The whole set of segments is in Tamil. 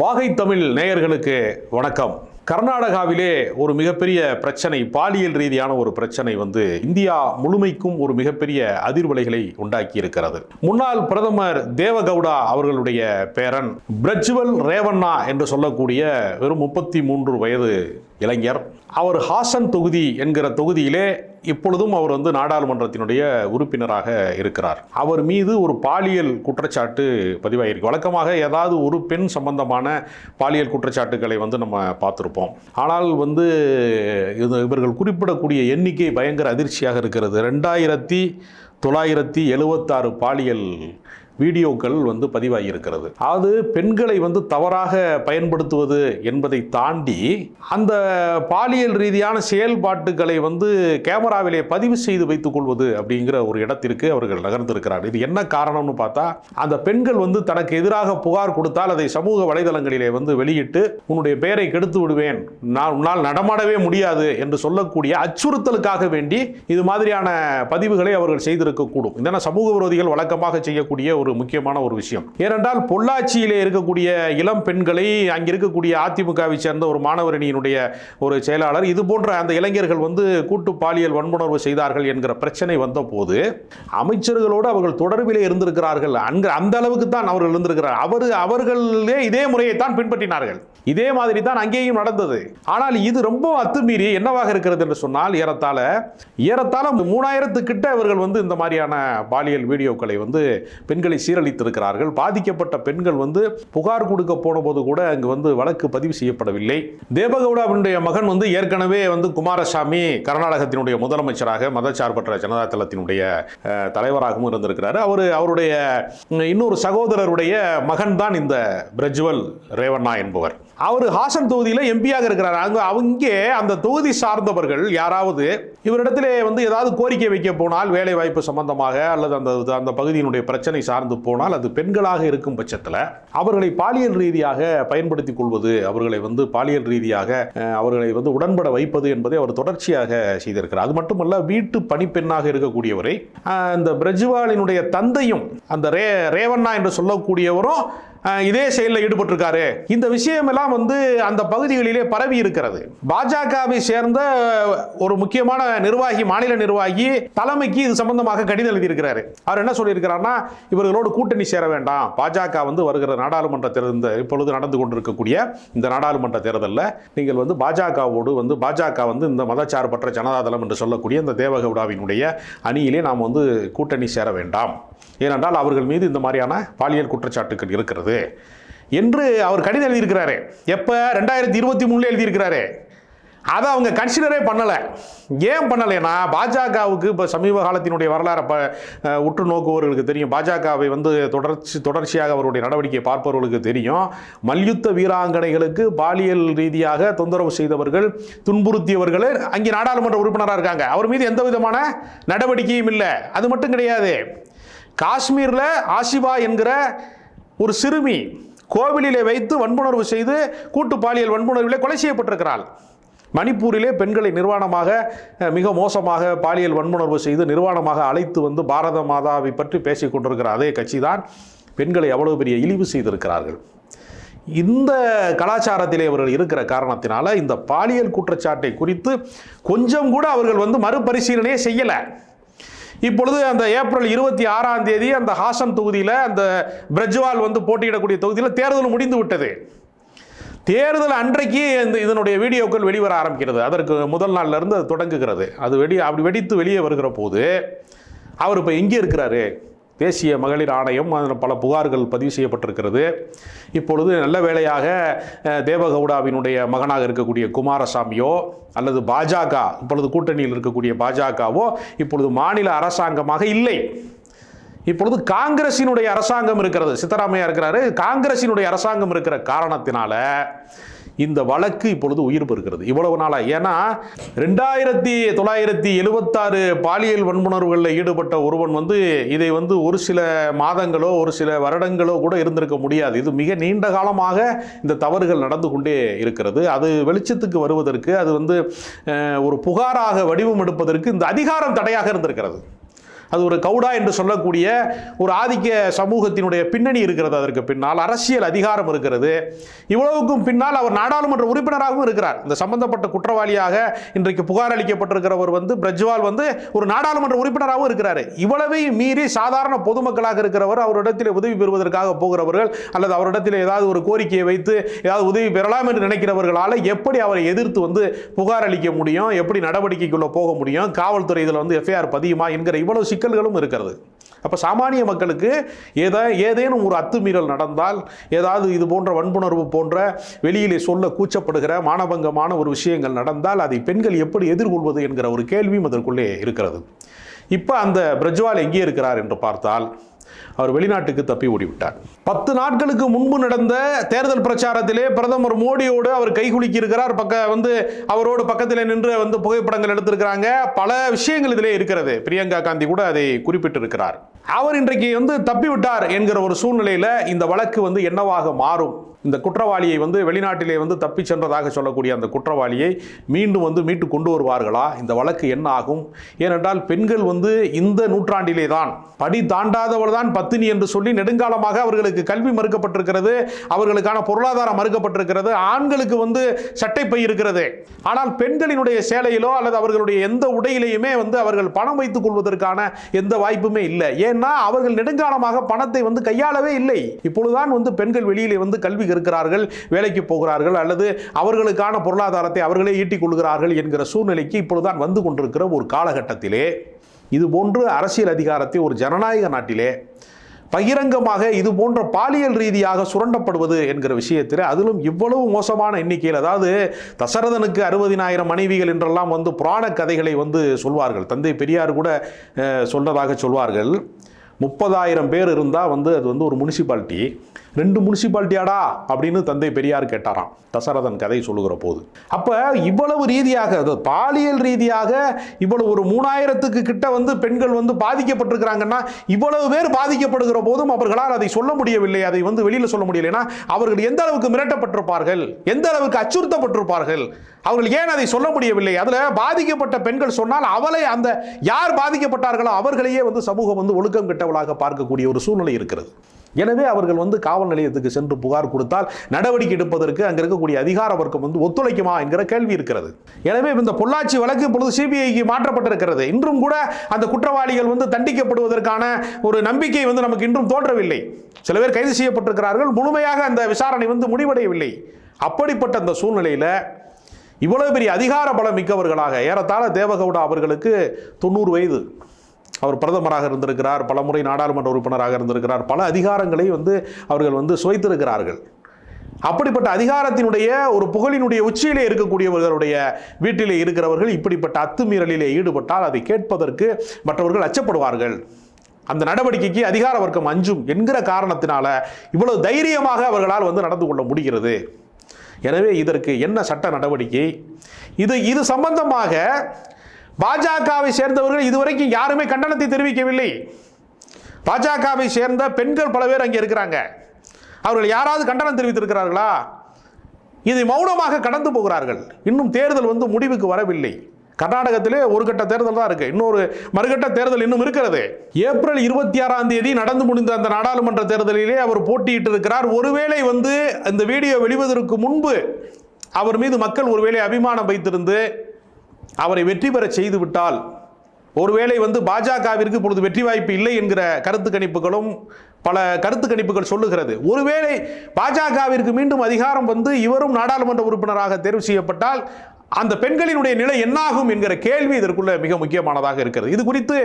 வாகை தமிழ் நேயர்களுக்கு வணக்கம். கர்நாடகாவிலே ஒரு மிகப்பெரிய பிரச்சனை, பாலியல் ரீதியான ஒரு பிரச்சனை இந்தியா முழுமைக்கும் ஒரு மிகப்பெரிய அதிர்வலைகளை உண்டாக்கி இருக்கிறது. முன்னாள் பிரதமர் தேவகவுடா அவர்களுடைய பேரன் பிரஜ்வல் ரேவண்ணா என்று சொல்லக்கூடிய வெறும் 33 வயது இளைஞர். அவர் ஹாசன் தொகுதி என்கிற தொகுதியிலே இப்பொழுதும் அவர் நாடாளுமன்றத்தினுடைய உறுப்பினராக இருக்கிறார். அவர் மீது ஒரு பாலியல் குற்றச்சாட்டு பதிவாகியிருக்கு. வழக்கமாக ஏதாவது ஒரு பெண் சம்பந்தமான பாலியல் குற்றச்சாட்டுகளை நம்ம பார்த்துருப்போம். ஆனால் இவர்கள் குறிப்பிடக்கூடிய எண்ணிக்கை பயங்கர அதிர்ச்சியாக இருக்கிறது. 2976 பாலியல் வீடியோக்கள் பதிவாகி இருக்கிறது. அது பெண்களை தவறாக பயன்படுத்துவது என்பதை தாண்டி அந்த பாலியல் ரீதியான செயல்பாட்டுகளை கேமராவிலே பதிவு செய்து வைத்துக் கொள்வது அப்படிங்கிற ஒரு இடத்திற்கு அவர்கள் நகர்ந்திருக்கிறார்கள். இது என்ன காரணம்னு பார்த்தா, அந்த பெண்கள் தனக்கு எதிராக புகார் கொடுத்தால் அதை சமூக வலைதளங்களிலே வெளியிட்டு உன்னுடைய பெயரை கெடுத்து விடுவேன், உன்னால் நடமாடவே முடியாது என்று சொல்லக்கூடிய அச்சுறுத்தலுக்காக வேண்டி இது மாதிரியான பதிவுகளை அவர்கள் செய்திருக்கக்கூடும். இதனால் சமூக விரோதிகள் வழக்கமாக செய்யக்கூடிய ஒரு முக்கியமான ஒரு விஷயம். ஏனென்றால் பொள்ளாச்சியிலே இருக்கக்கூடிய இளம் பெண்களை அங்க இருக்கக்கூடிய அதிமுகவை சேர்ந்த ஒரு மாணவரணியினுடைய ஒரு செயலாளர் இது போன்ற அந்த இளைஞர்கள் கூட்டு பாலியல் வன்புணர்வு செய்தார்கள் என்கிற பிரச்சனை வந்த போது அமைச்சர்களோடு அவர்கள் தொடர்பிலே இருந்திருக்கிறார்கள். அந்த அளவுக்கு தான் அவர்கள் இருந்திருக்கிறார்கள். அவர்களே இதே முறையை தான் பின்பற்றினார்கள். இதே மாதிரி தான் அங்கேயும் நடந்தது. ஆனால் இது ரொம்ப அத்துமீறி என்னவாக இருக்கிறது என்று சொன்னால், ஏறத்தாழ 3000 கிட்ட அவர்கள் இந்த மாதிரியான பாலியல் வீடியோக்களை பெண்களை சீரழித்திருக்கிறார்கள். பாதிக்கப்பட்ட பெண்கள் புகார் கொடுக்க போன போது கூட அங்கு வழக்கு பதிவு செய்யப்படவில்லை. தேவகவுடாவினுடைய மகன் ஏற்கனவே குமாரசாமி கர்நாடகத்தினுடைய முதலமைச்சராக மதச்சார்பற்ற ஜனதா தளத்தினுடைய தலைவராகவும் இருந்திருக்கிறார். அவருடைய இன்னொரு சகோதரருடைய மகன் தான் இந்த பிரஜ்வல் ரேவண்ணா என்பவர். அவர் ஹாசன் தொகுதியில் எம்பியாக இருக்கிறார். அவங்க அந்த தொகுதி சார்ந்தவர்கள் யாராவது இவரிடத்திலே ஏதாவது கோரிக்கை வைக்க போனால், வேலை வாய்ப்பு சம்பந்தமாக அல்லது அந்த பகுதியினுடைய பிரச்சனை சார்ந்து போனால், அது பெண்களாக இருக்கும் பட்சத்தில் அவர்களை பாலியல் ரீதியாக பயன்படுத்திக் கொள்வது, அவர்களை பாலியல் ரீதியாக அவர்களை உடன்பட வைப்பது என்பதை அவர் தொடர்ச்சியாக செய்திருக்கிறார். அது மட்டுமல்ல, வீட்டு பணிப்பெண்ணாக இருக்கக்கூடியவரை அந்த பிரஜ்வாலினுடைய தந்தையும் அந்த ரேவண்ணா என்று சொல்லக்கூடியவரும் இதே செயலில் ஈடுபட்டிருக்காரு. இந்த விஷயம் எல்லாம் அந்த பகுதிகளிலே பரவி இருக்கிறது. பாஜகவை சேர்ந்த ஒரு முக்கியமான நிர்வாகி, மாநில நிர்வாகி தலைமைக்கு இது சம்பந்தமாக கடிதம் எழுதியிருக்கிறாரு. அவர் என்ன சொல்லியிருக்கிறார்னா, இவர்களோடு கூட்டணி சேர வேண்டாம். பாஜக வருகிற நாடாளுமன்ற தேர்தல், இப்பொழுது நடந்து கொண்டிருக்கக்கூடிய இந்த நாடாளுமன்ற தேர்தலில் நீங்கள் பாஜகவோடு பாஜக இந்த மதச்சார்பற்ற ஜனதாதளம் என்று சொல்லக்கூடிய இந்த தேவகவுடாவினுடைய அணியிலே நாம் கூட்டணி சேர வேண்டாம். ஏனென்றால் அவர்கள் மீது இந்த மாதிரியான பாலியல் குற்றச்சாட்டுகள் இருக்கிறது என்று அவர் கடிதம் எழுதியிருக்கிறாரு. எப்போ? 2023 எழுதியிருக்கிறாரு. அதை அவங்க கன்சிடரே பண்ணலை. ஏன் பண்ணலைன்னா, பாஜகவுக்கு இப்போ சமீப காலத்தினுடைய வரலாறு உற்று நோக்குவவர்களுக்கு தெரியும். பாஜகவை தொடர்ச்சியாக அவருடைய நடவடிக்கையை பார்ப்பவர்களுக்கு தெரியும். மல்யுத்த வீராங்கனைகளுக்கு பாலியல் ரீதியாக தொந்தரவு செய்தவர்கள், துன்புறுத்தியவர்கள் அங்கே நாடாளுமன்ற உறுப்பினராக இருக்காங்க. அவர் மீது எந்த விதமான நடவடிக்கையும் இல்லை. அது மட்டும் கிடையாது, காஷ்மீரில் ஆசிபா என்கிற ஒரு சிறுமி கோவிலிலே வைத்து வன்புணர்வு செய்து கூட்டு பாலியல் வன்புணர்விலே கொலை செய்யப்பட்டிருக்கிறாள். மணிப்பூரிலே பெண்களை நிர்வாணமாக, மிக மோசமாக பாலியல் வன்புணர்வு செய்து நிர்வாணமாக அழைத்து பாரத மாதாவை பற்றி பேசிக் கொண்டிருக்கிற அதே கட்சி தான் பெண்களை அவ்வளவு பெரிய இழிவு செய்திருக்கிறார்கள். இந்த கலாச்சாரத்திலே அவர்கள் இருக்கிற காரணத்தினால இந்த பாலியல் குற்றச்சாட்டை குறித்து கொஞ்சம் கூட அவர்கள் மறுபரிசீலனையே செய்யலை. இப்பொழுது அந்த ஏப்ரல் 26ஆம் தேதி அந்த ஹாசன் தொகுதியில், அந்த பிரஜ்வால் போட்டியிடக்கூடிய தொகுதியில் தேர்தல் முடிந்து விட்டது. தேர்தல் அன்றைக்கு இதனுடைய வீடியோக்கள் வெளிவர ஆரம்பிக்கிறது. அதற்கு முதல் நாள்ல இருந்து அது தொடங்குகிறது. அது அப்படி வெடித்து வெளியே வருகிற போது அவர் இப்போ எங்கே இருக்கிறாரு? தேசிய மகளிர் ஆணையம் அதில் பல புகார்கள் பதிவு செய்யப்பட்டிருக்கிறது. இப்பொழுது நல்ல வேளையாக தேவகவுடாவினுடைய மகனாக இருக்கக்கூடிய குமாரசாமியோ அல்லது பாஜக, இப்பொழுது கூட்டணியில் இருக்கக்கூடிய பாஜகவோ இப்பொழுது மாநில அரசாங்கமாக இல்லை. இப்பொழுது காங்கிரசினுடைய அரசாங்கம் இருக்கிறது. சித்தராமையா இருக்கிறாரு. காங்கிரசினுடைய அரசாங்கம் இருக்கிற காரணத்தினால இந்த வழக்கு இப்பொழுது உயிர் பெறுகிறது. இவ்வளவு நாளா, ஏன்னா 2976 பாலியல் வன்புணர்வுகளில் ஈடுபட்ட ஒருவன் இதை ஒரு சில மாதங்களோ ஒரு சில வருடங்களோ கூட இருந்திருக்க முடியாது. இது மிக நீண்ட காலமாக இந்த தவறுகள் நடந்து கொண்டே இருக்கிறது. அது வெளிச்சத்துக்கு வருவதற்கு, அது ஒரு புகாராக வடிவம் எடுப்பதற்கு இந்த அதிகாரம் தடையாக இருந்திருக்கிறது. அது ஒரு கவுடா என்று சொல்லக்கூடிய ஒரு ஆதிக்க சமூகத்தினுடைய பின்னணி இருக்கிறது. அதற்கு பின்னால் அரசியல் அதிகாரம் இருக்கிறது. இவ்வளவுக்கும் பின்னால் அவர் நாடாளுமன்ற உறுப்பினராகவும் இருக்கிறார். இந்த சம்பந்தப்பட்ட குற்றவாளியாக இன்றைக்கு புகார் அளிக்கப்பட்டிருக்கிறவர் பிரஜ்வால் ஒரு நாடாளுமன்ற உறுப்பினராகவும் இருக்கிறார். இவ்வளவையும் மீறி சாதாரண பொதுமக்களாக இருக்கிறவர் அவரிடத்தில் உதவி பெறுவதற்காக போகிறவர்கள் அல்லது அவரிடத்தில் ஏதாவது ஒரு கோரிக்கையை வைத்து ஏதாவது உதவி பெறலாம் என்று நினைக்கிறவர்களால் எப்படி அவரை எதிர்த்து புகார் அளிக்க முடியும், எப்படி நடவடிக்கைக்குள்ள போக முடியும், காவல்துறை இதில் எஃப்ஐஆர் பதியுமா என்கிற இவ்வளவு சிக்கல்களும் இருக்கிறது. அப்போ சாமானிய மக்களுக்கு ஏதேனும் ஒரு அத்துமீறல் நடந்தால், ஏதாவது இது போன்ற வன்புணர்வு போன்ற வெளியிலே சொல்ல கூச்சப்படுகிற மானபங்கமான ஒரு விஷயங்கள் நடந்தால் அதை பெண்கள் எப்படி எதிர்கொள்வது என்கிற ஒரு கேள்வியும் அதற்குள்ளே இருக்கிறது. இப்போ அந்த பிரஜ்வால் எங்கே இருக்கிறார் என்று பார்த்தால் அவர் வெளிநாட்டுக்கு தப்பி ஓடிவிட்டார். 10 நாட்களுக்கு முன்பு நடந்த தேர்தல் பிரச்சாரத்திலே பிரதமர் மோடியோடு அவர் கைகுலுக்கி இருக்கிறார். அவரோடு பக்கத்தில் நின்று புகைப்படங்கள் எடுத்திருக்கிறாங்க. பல விஷயங்கள் இதிலே இருக்கிறது. பிரியங்கா காந்தி கூட அதை குறிப்பிட்டிருக்கிறார். அவர் இன்றைக்கு தப்பி விட்டார் என்கிற ஒரு சூழ்நிலையில் இந்த வழக்கு என்னவாக மாறும்? இந்த குற்றவாளியை வெளிநாட்டிலே தப்பி சென்றதாக சொல்லக்கூடிய அந்த குற்றவாளியை மீண்டும் மீட்டு கொண்டு வருவார்களா? இந்த வழக்கு என்ன ஆகும்? ஏனென்றால் பெண்கள் இந்த நூற்றாண்டிலே தான் படி தாண்டாதவள் தான் பத்தினி என்று சொல்லி நெடுங்காலமாக அவர்களுக்கு கல்வி மறுக்கப்பட்டிருக்கிறது, அவர்களுக்கான பொருளாதாரம் மறுக்கப்பட்டிருக்கிறது, ஆண்களுக்கு சட்டைப்பை இருக்கிறது. ஆனால் பெண்களினுடைய சேலையிலோ அல்லது அவர்களுடைய எந்த உடையிலேயுமே அவர்கள் பணம் வைத்துக் கொள்வதற்கான எந்த வாய்ப்புமே இல்லை. ஏன்னா அவர்கள் நெடுங்காலமாக பணத்தை கையாளவே இல்லை. இப்பொழுதுதான் பெண்கள் வெளியிலே கல்வி இருக்கிறார்கள், வேலைக்கு போகிறார்கள், அல்லது அவர்களுக்கான பொருளாதாரத்தை அவர்களே ஈட்டிக் கொள்கிறார்கள் என்கிற சூழ்நிலைக்கு இப்பொழுதுதான் வந்து கொண்டிருக்கிற ஒரு காலகட்டத்திலே இது போன்று அரசியல் அதிகாரத்தை ஒரு ஜனநாயக நாட்டிலே பகிரங்கமாக இது போன்ற பாலியல் ரீதியாக சுரண்டப்படுவது என்கிற விஷயத்தில், அதிலும் இவ்வளவு மோசமான எண்ணிக்கையில், அதாவது தசரதனுக்கு 60,000 மனைவிகள் என்றெல்லாம் புராண கதைகளை சொல்வார்கள். தந்தை பெரியார் கூட சொல்றதாக சொல்வார்கள். 30,000 பேர் இருந்தால் அது ஒரு முனிசிபாலிட்டி. 2 முனிசிபாலிட்டியாடா அப்படின்னு தந்தை பெரியார் கேட்டாராம் தசரதன் கதை சொல்லுகிற போது. அப்போ இவ்வளவு ரீதியாக, பாலியல் ரீதியாக இவ்வளவு ஒரு 3000க்கு கிட்ட பெண்கள் பாதிக்கப்பட்டிருக்கிறாங்கன்னா, இவ்வளவு பேர் பாதிக்கப்படுகிற போதும் அவர்களால் அதை சொல்ல முடியவில்லை, அதை வெளியில் சொல்ல முடியலைன்னா அவர்கள் எந்த அளவுக்கு மிரட்டப்பட்டிருப்பார்கள், எந்த அளவுக்கு அச்சுறுத்தப்பட்டிருப்பார்கள், அவர்கள் ஏன் அதை சொல்ல முடியவில்லை? அதில் பாதிக்கப்பட்ட பெண்கள் சொன்னால் அவளை அந்த யார் பாதிக்கப்பட்டார்களோ அவர்களையே சமூகம் ஒழுக்கம் கெட்டவளாக பார்க்கக்கூடிய ஒரு சூழ்நிலை இருக்கிறது. எனவே அவர்கள் காவல் நிலையத்துக்கு சென்று புகார் கொடுத்தால் நடவடிக்கை எடுப்பதற்கு அங்கே இருக்கக்கூடிய அதிகார வர்க்கம் ஒத்துழைக்குமா என்கிற கேள்வி இருக்கிறது. எனவே இந்த பொள்ளாச்சி வழக்கு இப்பொழுது சிபிஐக்கு மாற்றப்பட்டிருக்கிறது. இன்றும் கூட அந்த குற்றவாளிகள் தண்டிக்கப்படுவதற்கான ஒரு நம்பிக்கை நமக்கு இன்றும் தோன்றவில்லை. சில பேர் கைது செய்யப்பட்டிருக்கிறார்கள், முழுமையாக அந்த விசாரணை முடிவடையவில்லை. அப்படிப்பட்ட அந்த சூழ்நிலையில் இவ்வளவு பெரிய அதிகார பலம் மிக்கவர்களாக, ஏறத்தாழ தேவகவுடா அவர்களுக்கு 90 வயது, அவர் பிரதமராக இருந்திருக்கிறார், பல முறை நாடாளுமன்ற உறுப்பினராக இருந்திருக்கிறார், பல அதிகாரங்களை அவர்கள் சுவைத்திருக்கிறார்கள். அப்படிப்பட்ட அதிகாரத்தினுடைய ஒரு புகழினுடைய உச்சியிலே இருக்கக்கூடியவர்களுடைய வீட்டிலே இருக்கிறவர்கள் இப்படிப்பட்ட அத்துமீறலிலே ஈடுபட்டால் அதை கேட்பதற்கு மற்றவர்கள் அச்சப்படுவார்கள், அந்த நடவடிக்கைக்கு அதிகார வர்க்கம் அஞ்சும் என்கிற காரணத்தினால இவ்வளவு தைரியமாக அவர்களால் நடந்து கொள்ள முடிகிறது. எனவே இதற்கு என்ன சட்ட நடவடிக்கை? இது சம்பந்தமாக பாஜகவை சேர்ந்தவர்கள் இதுவரைக்கும் யாருமே கண்டனத்தை தெரிவிக்கவில்லை. பாஜகவை சேர்ந்த பெண்கள் பல பேர் அங்கே இருக்கிறாங்க, அவர்கள் யாராவது கண்டனம் தெரிவித்திருக்கிறார்களா? இதை மௌனமாக கடந்து போகிறார்கள். இன்னும் தேர்தல் முடிவுக்கு வரவில்லை. கர்நாடகத்திலே ஒரு கட்ட தேர்தல் தான் இருக்கு, இன்னொரு மறுகட்ட தேர்தல் இன்னும் இருக்கிறது. ஏப்ரல் 26ஆம் தேதி நடந்து முடிந்த அந்த நாடாளுமன்ற தேர்தலிலே அவர் போட்டியிட்டு இருக்கிறார். ஒருவேளை இந்த வீடியோ வெளிவதற்கு முன்பு அவர் மீது மக்கள் ஒருவேளை அபிமானம் வைத்திருந்து அவரை வெற்றி பெற செய்து விட்டால், ஒருவேளை பாஜகவிற்கு இப்பொழுது வெற்றி வாய்ப்பு இல்லை என்கிற கருத்து கணிப்புகளும் பல கருத்து கணிப்புகள் சொல்லுகிறது. ஒருவேளை பாஜகவிற்கு மீண்டும் அதிகாரம் இவரும் நாடாளுமன்ற உறுப்பினராக தேர்வு செய்யப்பட்டால் அந்த பெண்களினுடைய நிலை என்னாகும் என்கிற கேள்வி இதற்குள்ள மிக முக்கியமானதாக இருக்கிறது. இது குறித்து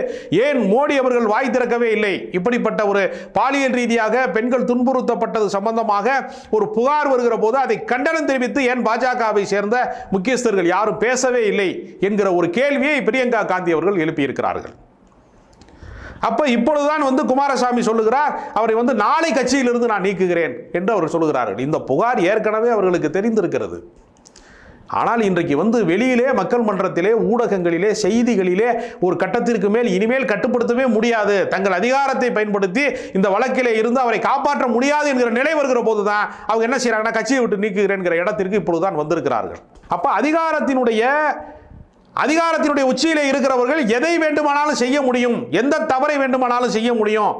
ஏன் மோடி அவர்கள் வாய் திறக்கவே இல்லை? இப்படிப்பட்ட ஒரு பாலியல் ரீதியாக பெண்கள் துன்புறுத்தப்பட்டது சம்பந்தமாக ஒரு புகார் வருகிற போது அதை கண்டனம் தெரிவித்து ஏன் பாஜகவை சேர்ந்த முக்கியஸ்தர்கள் யாரும் பேசவே இல்லை என்கிற ஒரு கேள்வியை பிரியங்கா காந்தி அவர்கள் எழுப்பியிருக்கிறார்கள். அப்ப இப்பொழுதுதான் குமாரசாமி சொல்லுகிறார், அவரை நாளை கட்சியிலிருந்து நான் நீக்குகிறேன் என்று அவர் சொல்லுகிறார்கள். இந்த புகார் ஏற்கனவே அவர்களுக்கு தெரிந்திருக்கிறது. ஆனால் இன்றைக்கு வெளியிலே மக்கள் மன்றத்திலே ஊடகங்களிலே செய்திகளிலே ஒரு கட்டத்திற்கு மேல் இனிமேல் கட்டுப்படுத்தவே முடியாது, தங்கள் அதிகாரத்தை பயன்படுத்தி இந்த வழக்கிலே இருந்து அவரை காப்பாற்ற முடியாது என்கிற நிலை வருகிற போதுதான் அவங்க என்ன செய்யறாங்கன்னா கட்சியை விட்டு நீக்குகிறேன் இடத்திற்கு இப்பொழுதுதான் வந்திருக்கிறார்கள். அப்ப அதிகாரத்தினுடைய அதிகாரத்தினுடைய உச்சியிலே இருக்கிறவர்கள் எதை வேண்டுமானாலும் செய்ய முடியும், எந்த தவறை வேண்டுமானாலும் செய்ய முடியும்,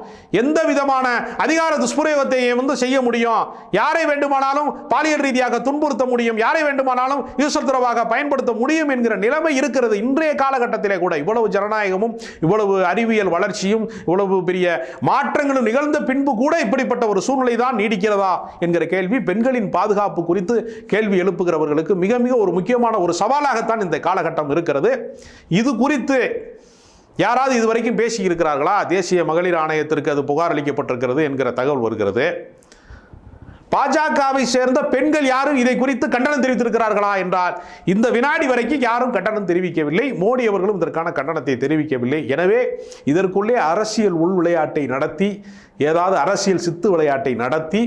எந்த விதமான அதிகார துஷ்பிரயோகத்தை செய்ய முடியும், யாரை வேண்டுமானாலும் பாலியல் ரீதியாக துன்புறுத்த முடியும், யாரை வேண்டுமானாலும் யூசல்துறவாக பயன்படுத்த முடியும் என்கிற நிலைமை இருக்கிறது. இன்றைய காலகட்டத்திலே கூட இவ்வளவு ஜனநாயகமும் இவ்வளவு அறிவியல் வளர்ச்சியும் இவ்வளவு பெரிய மாற்றங்களும் நிகழ்ந்த பின்பு கூட இப்படிப்பட்ட ஒரு சூழ்நிலை தான் நீடிக்கிறதா என்கிற கேள்வி பெண்களின் பாதுகாப்பு குறித்து கேள்வி எழுப்புகிறவர்களுக்கு மிக மிக ஒரு முக்கியமான ஒரு சவாலாகத்தான் இந்த காலகட்டம் இருக்கிறது. இது குறித்து யாராவது இதுவரைக்கும் பேசி இருக்கிறார்களா? தேசிய மகளிர் ஆணையத்திற்கு அது புகார் அளிக்கப்பட்டிருக்கிறது என்கிற தகவல் வருகிறது. பாஜகவை சேர்ந்த பெண்கள் யாரும் இதை குறித்து கண்டனம் தெரிவித்திருக்கிறார்களா என்றால் இந்த வினாடி வரைக்கும் யாரும் கண்டனம் தெரிவிக்கவில்லை. மோடி அவர்களும் இதற்கான கண்டனத்தை தெரிவிக்கவில்லை. எனவே இதற்குள்ளே அரசியல் உள் விளையாட்டை நடத்தி, ஏதாவது அரசியல் சித்து விளையாட்டை நடத்தி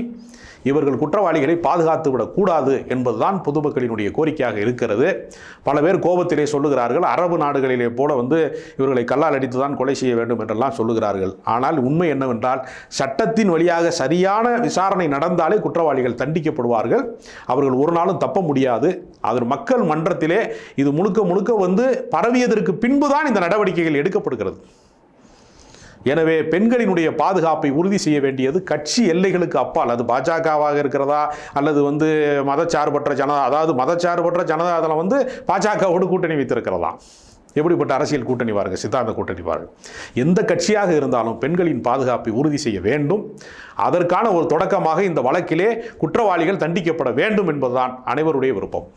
இவர்கள் குற்றவாளிகளை பாதுகாத்து விடக்கூடாது என்பதுதான் பொதுமக்களினுடைய கோரிக்கையாக இருக்கிறது. பல பேர் கோபத்திலே சொல்லுகிறார்கள், அரபு நாடுகளிலே போல இவர்களை கல்லால் அடித்துதான் கொலை செய்ய வேண்டும் என்றெல்லாம் சொல்லுகிறார்கள். ஆனால் உண்மை என்னவென்றால் சட்டத்தின் வழியாக சரியான விசாரணை நடந்தாலே குற்றவாளிகள் தண்டிக்கப்படுவார்கள். அவர்கள் ஒரு நாளும் தப்ப முடியாது. அது மக்கள் மன்றத்திலே இது முழுக்க முழுக்க பரவியதற்கு பின்புதான் இந்த நடவடிக்கைகள் எடுக்கப்படுகிறது. எனவே பெண்களினுடைய பாதுகாப்பை உறுதி செய்ய வேண்டியது கட்சி எல்லைகளுக்கு அப்பால், அது பாஜகவாக இருக்கிறதா அல்லது மதச்சார்பற்ற ஜனதா, அதாவது மதச்சார்பற்ற ஜனதா அதில் பாஜகவோடு கூட்டணி வைத்திருக்கிறதா? எப்படிப்பட்ட அரசியல் கூட்டணி பாருங்க, சித்தாந்த கூட்டணி பாருங்க. எந்த கட்சியாக இருந்தாலும் பெண்களின் பாதுகாப்பை உறுதி செய்ய வேண்டும். அதற்கான ஒரு தொடக்கமாக இந்த வழக்கிலே குற்றவாளிகள் தண்டிக்கப்பட வேண்டும் என்பதுதான் அனைவருடைய விருப்பம்.